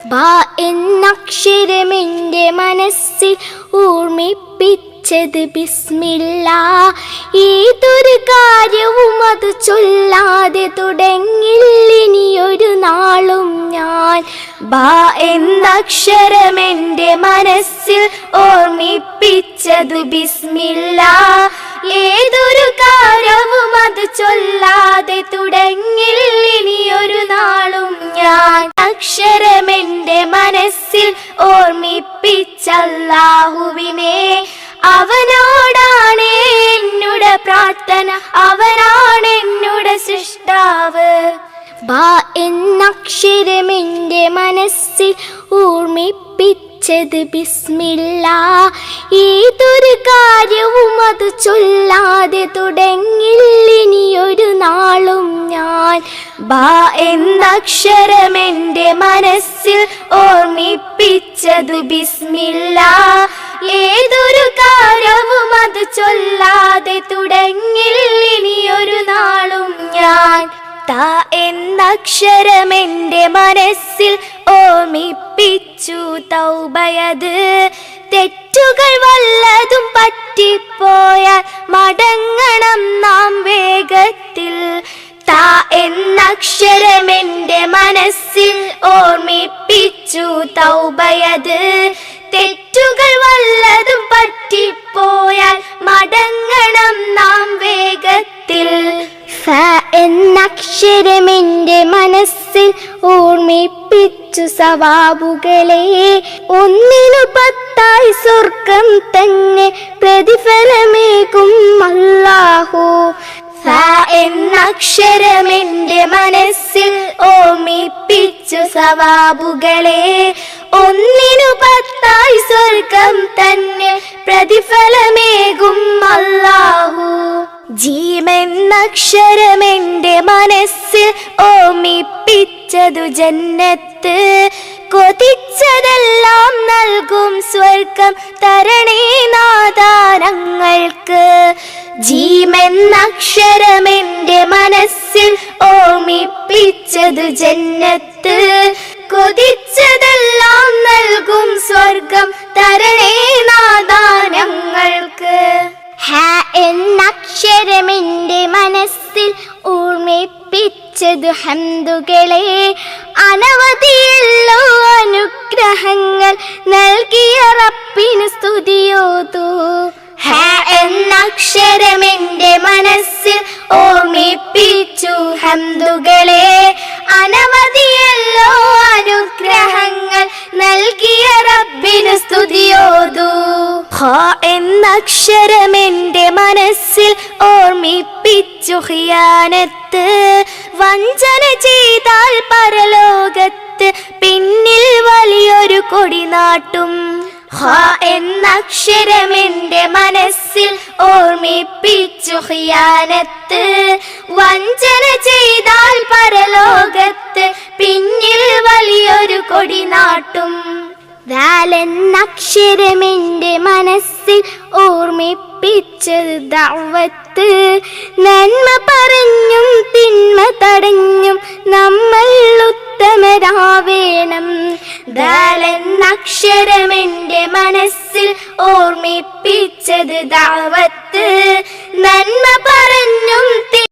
ബാ എന്നക്ഷരമെൻ്റെ മനസ്സിൽ ഓർമ്മിപ്പിച്ചത് ബിസ്മില്ലാ. ഏതൊരു കാര്യവും അത് ചൊല്ലാതെ തുടങ്ങില്ലിനിയൊരു നാളും ഞാൻ. ബാ എന്നക്ഷരമെൻ്റെ മനസ്സിൽ ഓർമ്മിപ്പിച്ചത് ബിസ്മില്ലാ. ഏതൊരു കാര്യവും അത് ചൊല്ലാതെ തുടങ്ങില്ലിനിയൊരു നാളും ഞാൻ. അക്ഷരമെൻ്റെ മനസ്സിൽ ഓർമ്മിപ്പിച്ചല്ലാഹുവിനെ, അവനോടാണ് എന്നുടെ പ്രാർത്ഥന, അവനാണ് എന്നുടെ സൃഷ്ടാവ്. ബാ എന്നക്ഷരമെൻ്റെ മനസ്സിൽ ഓർമ്മിപ്പിച്ചത് ബിസ്മില്ലാ. ഏതൊരു കാര്യവും അത് ചൊല്ലാതെ തുടങ്ങില്ലിനിയൊരു നാളും ഞാൻ. ബാ എന്നക്ഷരമെൻ്റെ മനസ്സിൽ ഓർമ്മിപ്പിച്ചത് ബിസ്മില്ലാ. ഏതൊരു കാര്യവും അത് ചൊല്ലാതെ തുടങ്ങില്ലിനിയൊരു നാളും ഞാൻ. താ എന്നക്ഷരമെൻ്റെ മനസ്സിൽ ഓർമ്മിപ്പിച്ചു തൗബയത്. തെറ്റുകൾ വല്ലതും പറ്റിപ്പോയാൽ മടങ്ങണം നാം വേഗത്തിൽ. താ എന്നക്ഷരമെൻ്റെ മനസ്സിൽ ഓർമ്മിപ്പിച്ചു തൗബയത്. തെറ്റുകൾ വല്ലതും പറ്റിപ്പോയാൽ മടങ്ങണം നാം വേഗത്തിൽ. ഫ എന്നക്ഷരമെൻ്റെ മനസ്സിൽ ഓർമ്മിപ്പിച്ചു സവാബുകളെ. ഒന്നിനു 10 സ്വർഗം തന്നെ പ്രതിഫലമേകും അല്ലാഹു. ഫ എന്നക്ഷരമെൻ്റെ മനസ്സിൽ ഓർമ്മിപ്പിച്ചു സവാബുകളെ. ഒന്നിനു 10 സ്വർഗം തന്നെ പ്രതിഫലമേകും അല്ലാഹു. ജീമെന്നക്ഷരമെൻ്റെ മനസ്സിൽ ഓർമ്മിപ്പിച്ചതു ജന്നത്ത്. കൊതിച്ചതെല്ലാം നൽകും സ്വർഗം തരണേ നാദാനങ്ങൾക്ക്. ജീമെന്നക്ഷരമെൻ്റെ മനസ്സിൽ ഓർമ്മിപ്പിച്ചതു ജന്നത്ത്. കൊതിച്ചതെല്ലാം നൽകും സ്വർഗം തരണേ നാദാനങ്ങൾക്ക്. ഹ എന്നക്ഷരമെൻ്റെ മനസ്സിൽ ഓർമ്മിപ്പിച്ചത് ഹംദുകളെ. അനവധിയല്ലോ അനുഗ്രഹങ്ങൾ നൽകിയ റബ്ബിന് സ്തുതിയോതു. ഹ എന്നക്ഷരമെൻ്റെ മനസ്സിൽ ഓർമ്മിപ്പിച്ചു ഹംദുകളെ. അനവധിയല്ലോ അനുഗ്രഹങ്ങൾ നൽകിയ റബ്ബിന് സ്തുതിയോതു. ഹ എന്നക്ഷരമെൻ്റെ മനസ്സിൽ ഓർമ്മിപ്പിച്ചു ഖിയാനത്ത്. വഞ്ചന ചെയ്താൽ പരലോകത്ത് പിന്നിൽ വലിയൊരു കൊടി നാട്ടും. ഹ എന്നക്ഷരമെൻ്റെ മനസ്സിൽ ഓർമ്മിപ്പിച്ചു ഖിയാനത്ത്. വഞ്ചന ചെയ്താൽ പരലോകത്ത് പിന്നിൽ വലിയൊരു കൊടി നാട്ടും. ദാൽ എന്നക്ഷരമെൻ്റെ മനസ്സിൽ ഓർമ്മിപ്പിച്ചത് ദഅവത്ത്. നന്മ പറഞ്ഞും തിന്മ തടഞ്ഞും നമ്മൾ ഉത്തമരാവേണം. ദാൽ എന്നക്ഷരമെൻ്റെ മനസ്സിൽ ഓർമ്മിപ്പിച്ചത് ദഅവത്ത്. നന്മ പറഞ്ഞും